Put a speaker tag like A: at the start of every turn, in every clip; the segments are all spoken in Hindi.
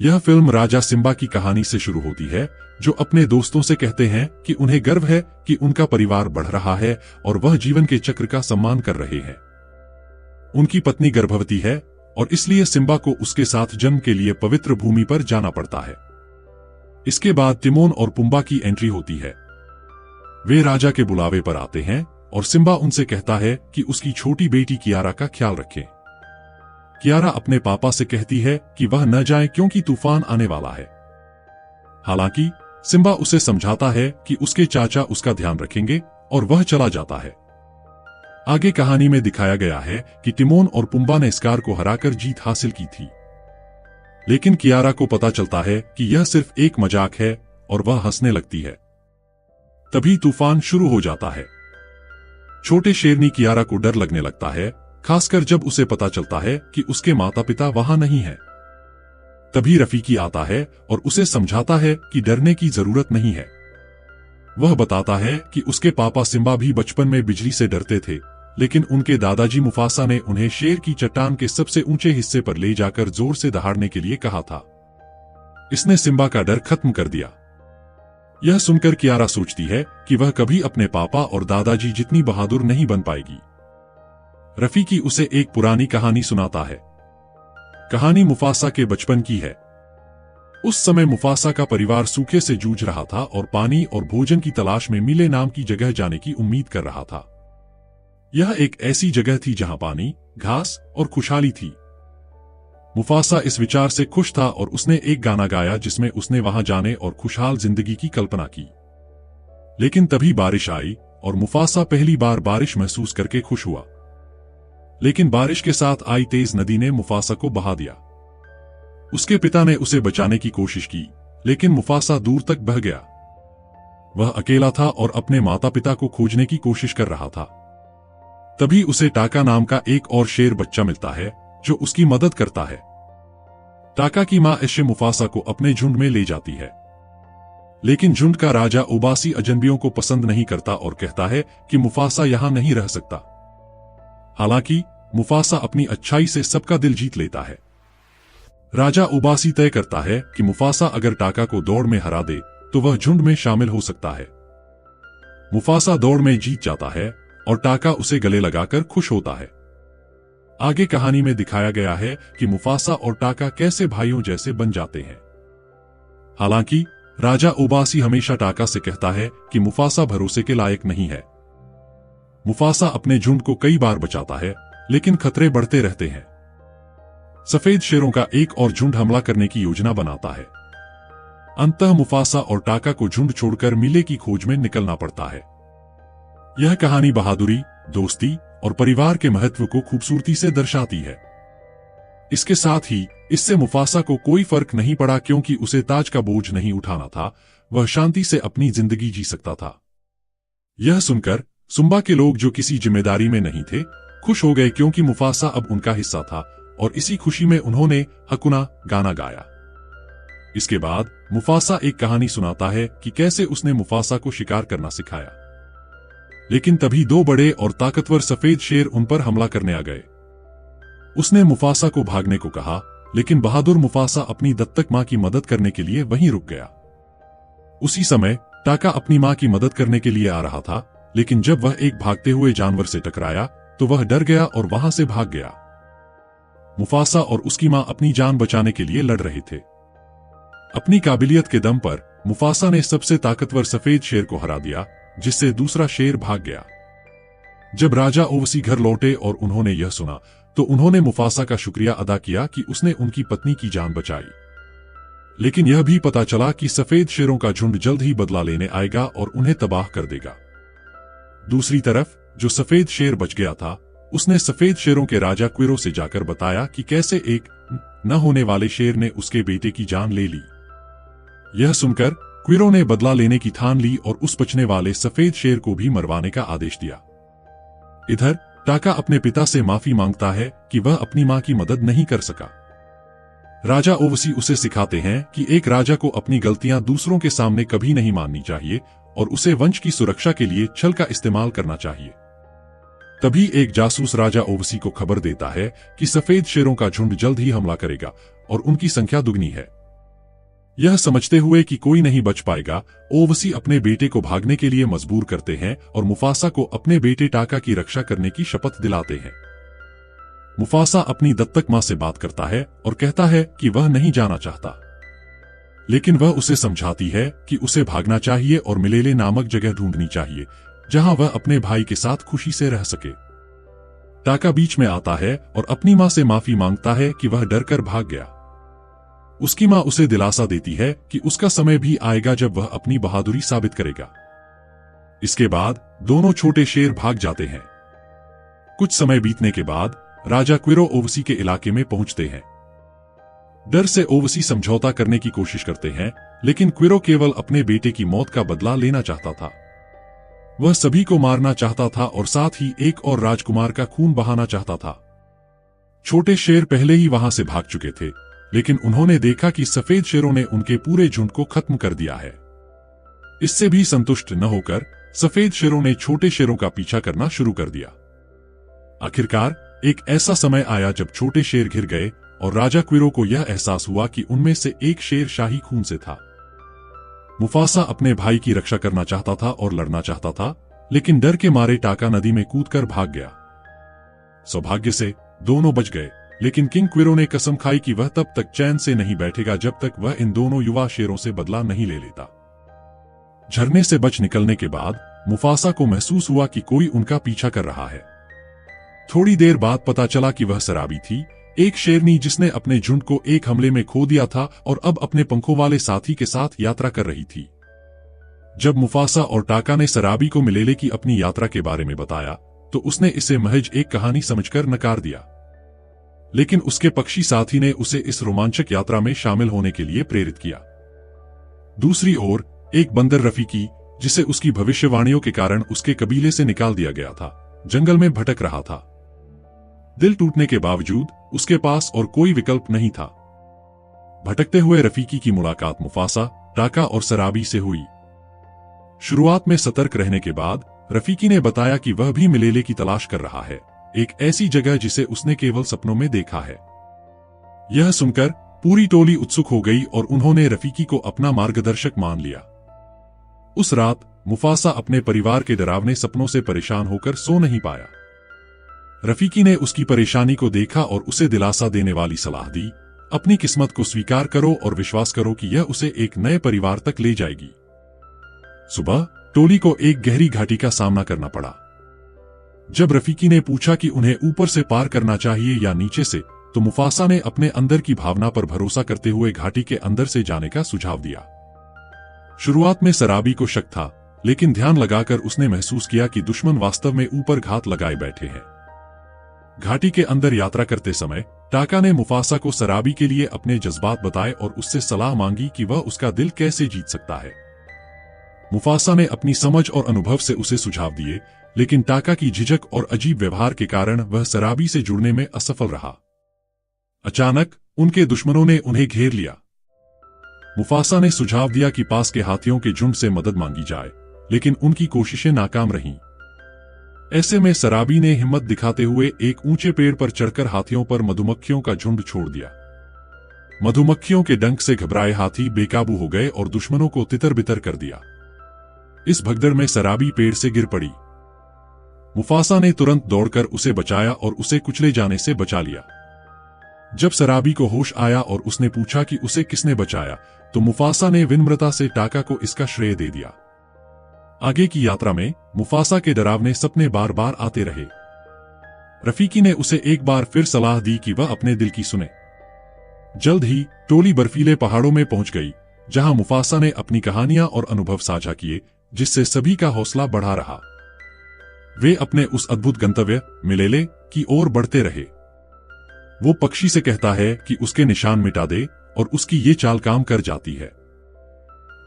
A: यह फिल्म राजा सिम्बा की कहानी से शुरू होती है, जो अपने दोस्तों से कहते हैं कि उन्हें गर्व है कि उनका परिवार बढ़ रहा है और वह जीवन के चक्र का सम्मान कर रहे हैं। उनकी पत्नी गर्भवती है और इसलिए सिम्बा को उसके साथ जन्म के लिए पवित्र भूमि पर जाना पड़ता है। इसके बाद तिमोन और पुम्बा की एंट्री होती है। वे राजा के बुलावे पर आते हैं और सिम्बा उनसे कहता है कि उसकी छोटी बेटी कियारा का ख्याल रखें। कियारा अपने पापा से कहती है कि वह न जाए क्योंकि तूफान आने वाला है। हालांकि सिम्बा उसे समझाता है कि उसके चाचा उसका ध्यान रखेंगे और वह चला जाता है। आगे कहानी में दिखाया गया है कि तिमोन और पुम्बा ने स्कार को हराकर जीत हासिल की थी, लेकिन कियारा को पता चलता है कि यह सिर्फ एक मजाक है और वह हंसने लगती है। तभी तूफान शुरू हो जाता है। छोटे शेरनी कियारा को डर लगने लगता है, खासकर जब उसे पता चलता है कि उसके माता पिता वहां नहीं हैं। तभी रफीकी आता है और उसे समझाता है कि डरने की जरूरत नहीं है। वह बताता है कि उसके पापा सिम्बा भी बचपन में बिजली से डरते थे, लेकिन उनके दादाजी मुफासा ने उन्हें शेर की चट्टान के सबसे ऊंचे हिस्से पर ले जाकर जोर से दहाड़ने के लिए कहा था। इसने सिम्बा का डर खत्म कर दिया। यह सुनकर कियारा सोचती है कि वह कभी अपने पापा और दादाजी जितनी बहादुर नहीं बन पाएगी। रफीकी उसे एक पुरानी कहानी सुनाता है। कहानी मुफासा के बचपन की है। उस समय मुफासा का परिवार सूखे से जूझ रहा था और पानी और भोजन की तलाश में मिले नाम की जगह जाने की उम्मीद कर रहा था। यह एक ऐसी जगह थी जहां पानी, घास और खुशहाली थी। मुफासा इस विचार से खुश था और उसने एक गाना गाया जिसमें उसने वहां जाने और खुशहाल जिंदगी की कल्पना की। लेकिन तभी बारिश आई और मुफासा पहली बार बारिश महसूस करके खुश हुआ। लेकिन बारिश के साथ आई तेज नदी ने मुफासा को बहा दिया। उसके पिता ने उसे बचाने की कोशिश की, लेकिन मुफासा दूर तक बह गया। वह अकेला था और अपने माता पिता को खोजने की कोशिश कर रहा था। तभी उसे टाका नाम का एक और शेर बच्चा मिलता है जो उसकी मदद करता है। टाका की मां ऐशे मुफासा को अपने झुंड में ले जाती है, लेकिन झुंड का राजा उबासी अजनबियों को पसंद नहीं करता और कहता है कि मुफासा यहां नहीं रह सकता। हालांकि मुफासा अपनी अच्छाई से सबका दिल जीत लेता है। राजा उबासी तय करता है कि मुफासा अगर टाका को दौड़ में हरा दे तो वह झुंड में शामिल हो सकता है। मुफासा दौड़ में जीत जाता है और टाका उसे गले लगाकर खुश होता है। आगे कहानी में दिखाया गया है कि मुफासा और टाका कैसे भाइयों जैसे बन जाते हैं। हालांकि राजा उबासी हमेशा टाका से कहता है कि मुफासा भरोसे के लायक नहीं है। मुफासा अपने झुंड को कई बार बचाता है, लेकिन खतरे बढ़ते रहते हैं। सफेद शेरों का एक और झुंड हमला करने की योजना बनाता है। अंततः मुफासा और टाका को झुंड छोड़कर मिले की खोज में निकलना पड़ता है। यह कहानी बहादुरी, दोस्ती और परिवार के महत्व को खूबसूरती से दर्शाती है। इसके साथ ही इससे मुफासा को कोई फर्क नहीं पड़ा, क्योंकि उसे ताज का बोझ नहीं उठाना था। वह शांति से अपनी जिंदगी जी सकता था। यह सुनकर सुम्बा के लोग, जो किसी जिम्मेदारी में नहीं थे, खुश हो गए, क्योंकि मुफासा अब उनका हिस्सा था और इसी खुशी में उन्होंने हकुना गाना गाया। इसके बाद मुफासा एक कहानी सुनाता है कि कैसे उसने मुफासा को शिकार करना सिखाया। लेकिन तभी दो बड़े और ताकतवर सफेद शेर उन पर हमला करने आ गए। उसने मुफासा को भागने को कहा, लेकिन बहादुर मुफासा अपनी दत्तक मां की मदद करने के लिए वहीं रुक गया। उसी समय टाका अपनी मां की मदद करने के लिए आ रहा था, लेकिन जब वह एक भागते हुए जानवर से टकराया तो वह डर गया और वहां से भाग गया। मुफासा और उसकी मां अपनी जान बचाने के लिए लड़ रहे थे। अपनी काबिलियत के दम पर मुफासा ने सबसे ताकतवर सफेद शेर को हरा दिया, जिससे दूसरा शेर भाग गया। जब राजा ओवसी घर लौटे और उन्होंने यह सुना तो उन्होंने मुफासा का शुक्रिया अदा किया कि उसने उनकी पत्नी की जान बचाई। लेकिन यह भी पता चला कि सफेद शेरों का झुंड जल्द ही बदला लेने आएगा और उन्हें तबाह कर देगा। दूसरी तरफ जो सफेद शेर बच गया था, उसने सफेद शेरों के राजा क्विरो से जाकर बताया कि कैसे एक न होने वाले शेर ने उसके बेटे की जान ले ली। यह सुनकर क्विरो ने बदला लेने की ठान ली और उस बचने वाले सफेद शेर को भी मरवाने का आदेश दिया। इधर टाका अपने पिता से माफी मांगता है कि वह अपनी मां की मदद नहीं कर सका। राजा ओवसी उसे सिखाते हैं कि एक राजा को अपनी गलतियां दूसरों के सामने कभी नहीं माननी चाहिए और उसे वंश की सुरक्षा के लिए छल का इस्तेमाल करना चाहिए। तभी एक जासूस राजा ओवसी को खबर देता है कि सफेद शेरों का झुंड जल्द ही हमला करेगा और उनकी संख्या दुगनी है। यह समझते हुए कि कोई नहीं बच पाएगा, ओवसी अपने बेटे को भागने के लिए मजबूर करते हैं और मुफासा को अपने बेटे टाका की रक्षा करने की शपथ दिलाते हैं। मुफासा अपनी दत्तक मां से बात करता है और कहता है कि वह नहीं जाना चाहता, लेकिन वह उसे समझाती है कि उसे भागना चाहिए और मिलेले नामक जगह ढूंढनी चाहिए जहां वह अपने भाई के साथ खुशी से रह सके। टाका बीच में आता है और अपनी मां से माफी मांगता है कि वह डरकर भाग गया। उसकी मां उसे दिलासा देती है कि उसका समय भी आएगा जब वह अपनी बहादुरी साबित करेगा। इसके बाद दोनों छोटे शेर भाग जाते हैं। कुछ समय बीतने के बाद राजा क्विरो ओवसी के इलाके में पहुंचते हैं। डर से ओवसी समझौता करने की कोशिश करते हैं, लेकिन क्विरो केवल अपने बेटे की मौत का बदला लेना चाहता था। वह सभी को मारना चाहता था और साथ ही एक और राजकुमार का खून बहाना चाहता था। छोटे शेर पहले ही वहां से भाग चुके थे, लेकिन उन्होंने देखा कि सफेद शेरों ने उनके पूरे झुंड को खत्म कर दिया है। इससे भी संतुष्ट न होकर सफेद शेरों ने छोटे शेरों का पीछा करना शुरू कर दिया। आखिरकार एक ऐसा समय आया जब छोटे शेर घिर गए और राजा क्विरो को यह एहसास हुआ कि उनमें से एक शेर शाही खून से था। मुफासा अपने भाई की रक्षा करना चाहता था और लड़ना चाहता था, लेकिन डर के मारे टाका नदी में कूदकर भाग गया। सौभाग्य से दोनों बच गए, लेकिन किंग क्विरो ने कसम खाई कि वह तब तक चैन से नहीं बैठेगा जब तक वह इन दोनों युवा शेरों से बदला नहीं ले लेता। झरने से बच निकलने के बाद मुफासा को महसूस हुआ कि कोई उनका पीछा कर रहा है। थोड़ी देर बाद पता चला कि वह सराबी थी, एक शेरनी जिसने अपने झुंड को एक हमले में खो दिया था और अब अपने पंखों वाले साथी के साथ यात्रा कर रही थी। जब मुफासा और टाका ने सराबी को मिलेले की अपनी यात्रा के बारे में बताया, तो उसने इसे महज एक कहानी समझकर नकार दिया, लेकिन उसके पक्षी साथी ने उसे इस रोमांचक यात्रा में शामिल होने के लिए प्रेरित किया। दूसरी ओर एक बंदर रफीकी, जिसे उसकी भविष्यवाणियों के कारण उसके कबीले से निकाल दिया गया था, जंगल में भटक रहा था। दिल टूटने के बावजूद उसके पास और कोई विकल्प नहीं था। भटकते हुए रफीकी की मुलाकात मुफासा, टाका और सराबी से हुई। शुरुआत में सतर्क रहने के बाद रफीकी ने बताया कि वह भी मिलेले की तलाश कर रहा है, एक ऐसी जगह जिसे उसने केवल सपनों में देखा है। यह सुनकर पूरी टोली उत्सुक हो गई और उन्होंने रफीकी को अपना मार्गदर्शक मान लिया। उस रात मुफासा अपने परिवार के डरावने सपनों से परेशान होकर सो नहीं पाया। रफीकी ने उसकी परेशानी को देखा और उसे दिलासा देने वाली सलाह दी, अपनी किस्मत को स्वीकार करो और विश्वास करो कि यह उसे एक नए परिवार तक ले जाएगी। सुबह टोली को एक गहरी घाटी का सामना करना पड़ा। जब रफीकी ने पूछा कि उन्हें ऊपर से पार करना चाहिए या नीचे से, तो मुफासा ने अपने अंदर की भावना पर भरोसा करते हुए घाटी के अंदर से जाने का सुझाव दिया। शुरुआत में सराबी को शक था, लेकिन ध्यान लगाकर उसने महसूस किया कि दुश्मन वास्तव में ऊपर घात लगाए बैठे हैं। घाटी के अंदर यात्रा करते समय टाका ने मुफासा को सराबी के लिए अपने जज्बात बताए और उससे सलाह मांगी कि वह उसका दिल कैसे जीत सकता है। मुफासा ने अपनी समझ और अनुभव से उसे सुझाव दिए, लेकिन टाका की झिझक और अजीब व्यवहार के कारण वह सराबी से जुड़ने में असफल रहा। अचानक उनके दुश्मनों ने उन्हें घेर लिया। मुफासा ने सुझाव दिया कि पास के हाथियों के झुंड से मदद मांगी जाए, लेकिन उनकी कोशिशें नाकाम रहीं। ऐसे में सराबी ने हिम्मत दिखाते हुए एक ऊंचे पेड़ पर चढ़कर हाथियों पर मधुमक्खियों का झुंड छोड़ दिया। मधुमक्खियों के डंक से घबराए हाथी बेकाबू हो गए और दुश्मनों को तितर-बितर कर दिया। इस भगदड़ में सराबी पेड़ से गिर पड़ी। मुफासा ने तुरंत दौड़कर उसे बचाया और उसे कुचले जाने से बचा लिया। जब सराबी को होश आया और उसने पूछा कि उसे किसने बचाया, तो मुफासा ने विनम्रता से टाका को इसका श्रेय दे दिया। आगे की यात्रा में मुफासा के डरावने सपने बार बार आते रहे। रफीकी ने उसे एक बार फिर सलाह दी कि वह अपने दिल की सुने। जल्द ही टोली बर्फीले पहाड़ों में पहुंच गई, जहां मुफासा ने अपनी कहानियां और अनुभव साझा किए, जिससे सभी का हौसला बढ़ा रहा। वे अपने उस अद्भुत गंतव्य मिलेले की ओर बढ़ते रहे। वो पक्षी से कहता है कि उसके निशान मिटा दे और उसकी ये चाल काम कर जाती है।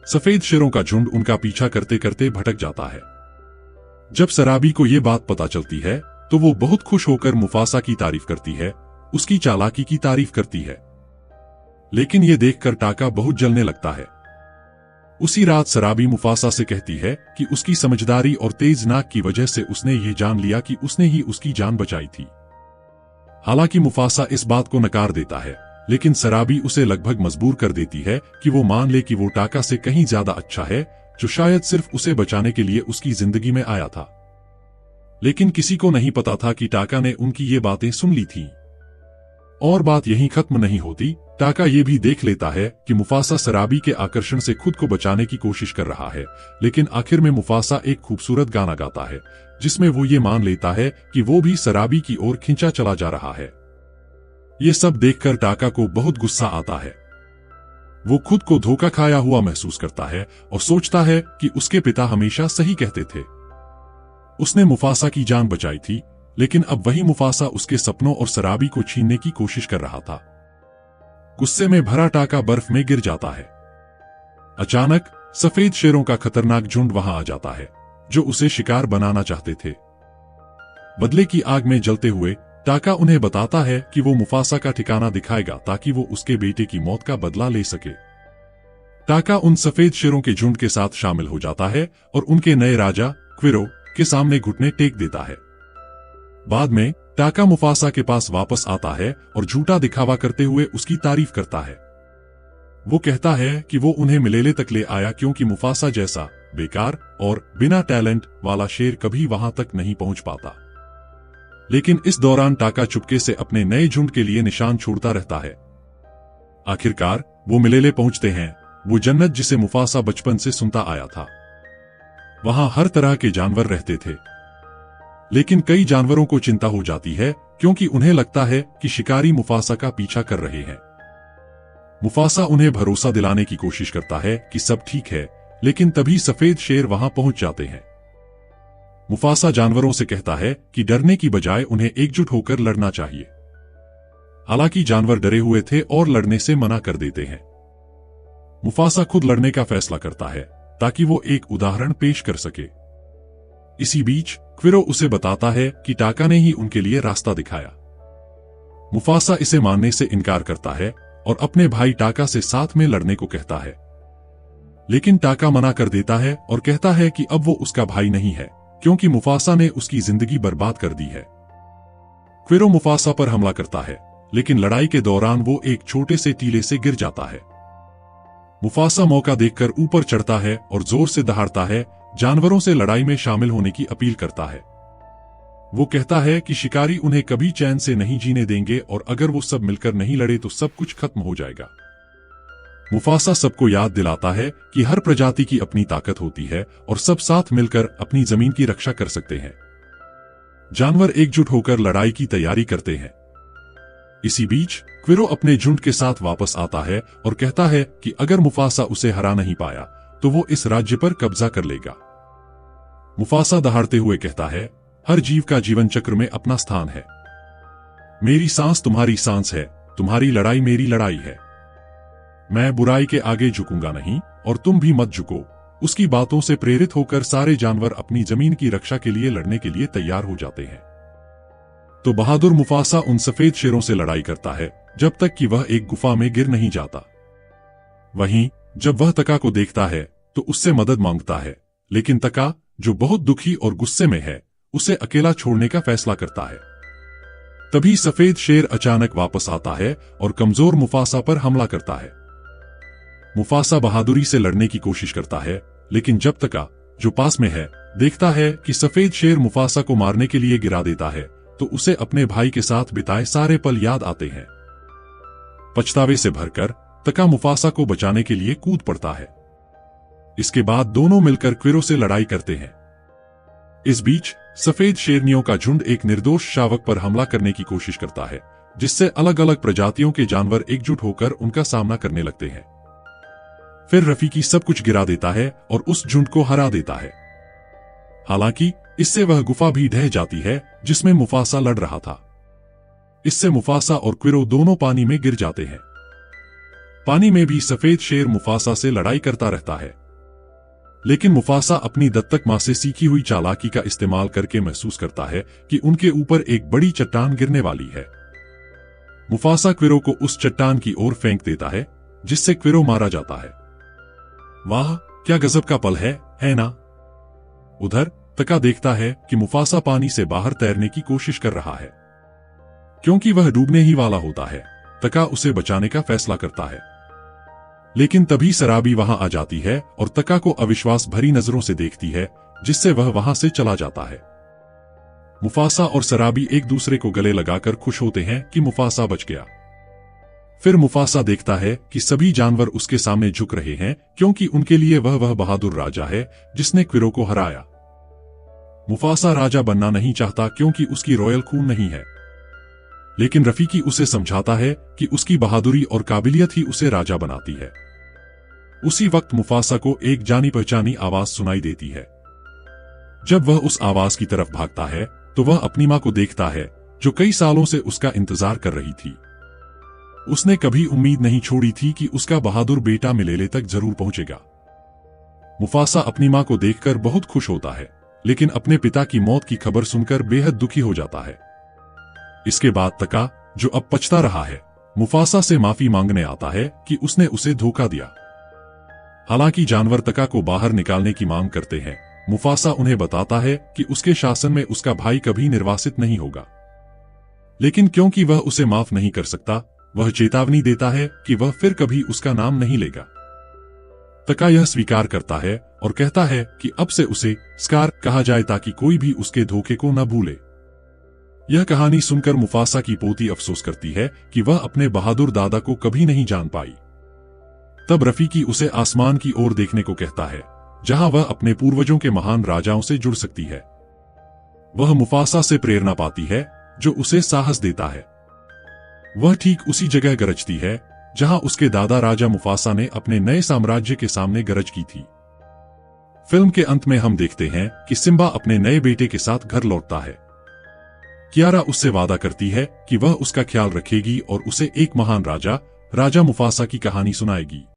A: सफेद शेरों का झुंड उनका पीछा करते करते भटक जाता है। जब सराबी को ये बात पता चलती है, तो वो बहुत खुश होकर मुफासा की तारीफ करती है, उसकी चालाकी की तारीफ करती है। लेकिन ये देखकर टाका बहुत जलने लगता है। उसी रात सराबी मुफासा से कहती है कि उसकी समझदारी और तेज नाक की वजह से उसने ये जान लिया कि उसने ही उसकी जान बचाई थी। हालांकि मुफासा इस बात को नकार देता है, लेकिन सराबी उसे लगभग मजबूर कर देती है कि वो मान ले कि वो टाका से कहीं ज्यादा अच्छा है, जो शायद सिर्फ उसे बचाने के लिए उसकी जिंदगी में आया था। लेकिन किसी को नहीं पता था कि टाका ने उनकी ये बातें सुन ली थीं। और बात यहीं खत्म नहीं होती। टाका ये भी देख लेता है कि मुफासा सराबी के आकर्षण से खुद को बचाने की कोशिश कर रहा है, लेकिन आखिर में मुफासा एक खूबसूरत गाना गाता है जिसमें वो ये मान लेता है कि वो भी सराबी की ओर खींचा चला जा रहा है। ये सब देखकर टाका को बहुत गुस्सा आता है। वो खुद को धोखा खाया हुआ महसूस करता है और सोचता है कि उसके पिता हमेशा सही कहते थे। उसने मुफासा की जान बचाई थी, लेकिन अब वही मुफासा उसके सपनों और सराबी को छीनने की कोशिश कर रहा था। गुस्से में भरा टाका बर्फ में गिर जाता है। अचानक सफेद शेरों का खतरनाक झुंड वहां आ जाता है, जो उसे शिकार बनाना चाहते थे। बदले की आग में जलते हुए टाका उन्हें बताता है कि वो मुफासा का ठिकाना दिखाएगा ताकि वो उसके बेटे की मौत का बदला ले सके। टाका उन सफेद शेरों के झुंड के साथ शामिल हो जाता है और उनके नए राजा क्विरो के सामने घुटने टेक देता है। बाद में टाका मुफासा के पास वापस आता है और झूठा दिखावा करते हुए उसकी तारीफ करता है। वो कहता है कि वो उन्हें मिलेले तक ले आया क्योंकि मुफासा जैसा बेकार और बिना टैलेंट वाला शेर कभी वहां तक नहीं पहुंच पाता। लेकिन इस दौरान टाका चुपके से अपने नए झुंड के लिए निशान छोड़ता रहता है। आखिरकार वो मिलेले पहुंचते हैं, वो जन्नत जिसे मुफासा बचपन से सुनता आया था। वहां हर तरह के जानवर रहते थे, लेकिन कई जानवरों को चिंता हो जाती है क्योंकि उन्हें लगता है कि शिकारी मुफासा का पीछा कर रहे हैं। मुफासा उन्हें भरोसा दिलाने की कोशिश करता है कि सब ठीक है, लेकिन तभी सफेद शेर वहां पहुंच जाते हैं। मुफासा जानवरों से कहता है कि डरने की बजाय उन्हें एकजुट होकर लड़ना चाहिए। हालांकि जानवर डरे हुए थे और लड़ने से मना कर देते हैं। मुफासा खुद लड़ने का फैसला करता है ताकि वो एक उदाहरण पेश कर सके। इसी बीच क्विरो उसे बताता है कि टाका ने ही उनके लिए रास्ता दिखाया। मुफासा इसे मानने से इनकार करता है और अपने भाई टाका से साथ में लड़ने को कहता है, लेकिन टाका मना कर देता है और कहता है कि अब वो उसका भाई नहीं है क्योंकि मुफासा ने उसकी जिंदगी बर्बाद कर दी है। क्विरो मुफासा पर हमला करता है, लेकिन लड़ाई के दौरान वो एक छोटे से टीले से गिर जाता है। मुफासा मौका देखकर ऊपर चढ़ता है और जोर से दहाड़ता है, जानवरों से लड़ाई में शामिल होने की अपील करता है। वो कहता है कि शिकारी उन्हें कभी चैन से नहीं जीने देंगे और अगर वो सब मिलकर नहीं लड़े तो सब कुछ खत्म हो जाएगा। मुफासा सबको याद दिलाता है कि हर प्रजाति की अपनी ताकत होती है और सब साथ मिलकर अपनी जमीन की रक्षा कर सकते हैं। जानवर एकजुट होकर लड़ाई की तैयारी करते हैं। इसी बीच क्विरो अपने झुंड के साथ वापस आता है और कहता है कि अगर मुफासा उसे हरा नहीं पाया तो वो इस राज्य पर कब्जा कर लेगा। मुफासा दहाड़ते हुए कहता है, हर जीव का जीवन चक्र में अपना स्थान है। मेरी सांस तुम्हारी सांस है, तुम्हारी लड़ाई मेरी लड़ाई है। मैं बुराई के आगे झुकूंगा नहीं और तुम भी मत झुको। उसकी बातों से प्रेरित होकर सारे जानवर अपनी जमीन की रक्षा के लिए लड़ने के लिए तैयार हो जाते हैं। तो बहादुर मुफासा उन सफेद शेरों से लड़ाई करता है जब तक कि वह एक गुफा में गिर नहीं जाता। वहीं जब वह तका को देखता है तो उससे मदद मांगता है, लेकिन तका, जो बहुत दुखी और गुस्से में है, उसे अकेला छोड़ने का फैसला करता है। तभी सफेद शेर अचानक वापस आता है और कमजोर मुफासा पर हमला करता है। मुफासा बहादुरी से लड़ने की कोशिश करता है, लेकिन जब तका, जो पास में है, देखता है कि सफेद शेर मुफासा को मारने के लिए गिरा देता है, तो उसे अपने भाई के साथ बिताए सारे पल याद आते हैं। पछतावे से भरकर तका मुफासा को बचाने के लिए कूद पड़ता है। इसके बाद दोनों मिलकर क्विरो से लड़ाई करते हैं। इस बीच सफेद शेरनियों का झुंड एक निर्दोष शावक पर हमला करने की कोशिश करता है, जिससे अलग अलग प्रजातियों के जानवर एकजुट होकर उनका सामना करने लगते हैं। फिर रफीकी सब कुछ गिरा देता है और उस झुंड को हरा देता है। हालांकि इससे वह गुफा भी ढह जाती है जिसमें मुफासा लड़ रहा था। इससे मुफासा और क्विरो दोनों पानी में गिर जाते हैं। पानी में भी सफेद शेर मुफासा से लड़ाई करता रहता है, लेकिन मुफासा अपनी दत्तक मां से सीखी हुई चालाकी का इस्तेमाल करके महसूस करता है कि उनके ऊपर एक बड़ी चट्टान गिरने वाली है। मुफासा क्विरो को उस चट्टान की ओर फेंक देता है, जिससे क्विरो मारा जाता है। वाह, क्या गजब का पल है ना? उधर तका देखता है कि मुफासा पानी से बाहर तैरने की कोशिश कर रहा है। क्योंकि वह डूबने ही वाला होता है, तका उसे बचाने का फैसला करता है। लेकिन तभी सराबी वहां आ जाती है और तका को अविश्वास भरी नजरों से देखती है, जिससे वह वहां से चला जाता है। मुफासा और सराबी एक दूसरे को गले लगाकर खुश होते हैं कि मुफासा बच गया। फिर मुफासा देखता है कि सभी जानवर उसके सामने झुक रहे हैं, क्योंकि उनके लिए वह बहादुर राजा है जिसने क्विरो को हराया। मुफासा राजा बनना नहीं चाहता क्योंकि उसकी रॉयल खून नहीं है, लेकिन रफीकी उसे समझाता है कि उसकी बहादुरी और काबिलियत ही उसे राजा बनाती है। उसी वक्त मुफासा को एक जानी पहचानी आवाज सुनाई देती है। जब वह उस आवाज की तरफ भागता है तो वह अपनी मां को देखता है, जो कई सालों से उसका इंतजार कर रही थी। उसने कभी उम्मीद नहीं छोड़ी थी कि उसका बहादुर बेटा मिलेले तक जरूर पहुंचेगा। मुफासा अपनी मां को देखकर बहुत खुश होता है, लेकिन अपने पिता की मौत की खबर सुनकर बेहद दुखी हो जाता है। इसके बाद तका, जो अब पछता रहा है, मुफासा से माफी मांगने आता है कि उसने उसे धोखा दिया। हालांकि जानवर तका को बाहर निकालने की मांग करते हैं, मुफासा उन्हें बताता है कि उसके शासन में उसका भाई कभी निर्वासित नहीं होगा। लेकिन क्योंकि वह उसे माफ नहीं कर सकता, वह चेतावनी देता है कि वह फिर कभी उसका नाम नहीं लेगा। तका यह स्वीकार करता है और कहता है कि अब से उसे स्कार कहा जाए ताकि कोई भी उसके धोखे को न भूले। यह कहानी सुनकर मुफासा की पोती अफसोस करती है कि वह अपने बहादुर दादा को कभी नहीं जान पाई। तब रफीकी उसे आसमान की ओर देखने को कहता है, जहां वह अपने पूर्वजों के महान राजाओं से जुड़ सकती है। वह मुफासा से प्रेरणा पाती है, जो उसे साहस देता है। वह ठीक उसी जगह गरजती है जहां उसके दादा राजा मुफासा ने अपने नए साम्राज्य के सामने गरज की थी। फिल्म के अंत में हम देखते हैं कि सिम्बा अपने नए बेटे के साथ घर लौटता है। कियारा उससे वादा करती है कि वह उसका ख्याल रखेगी और उसे एक महान राजा मुफासा की कहानी सुनाएगी।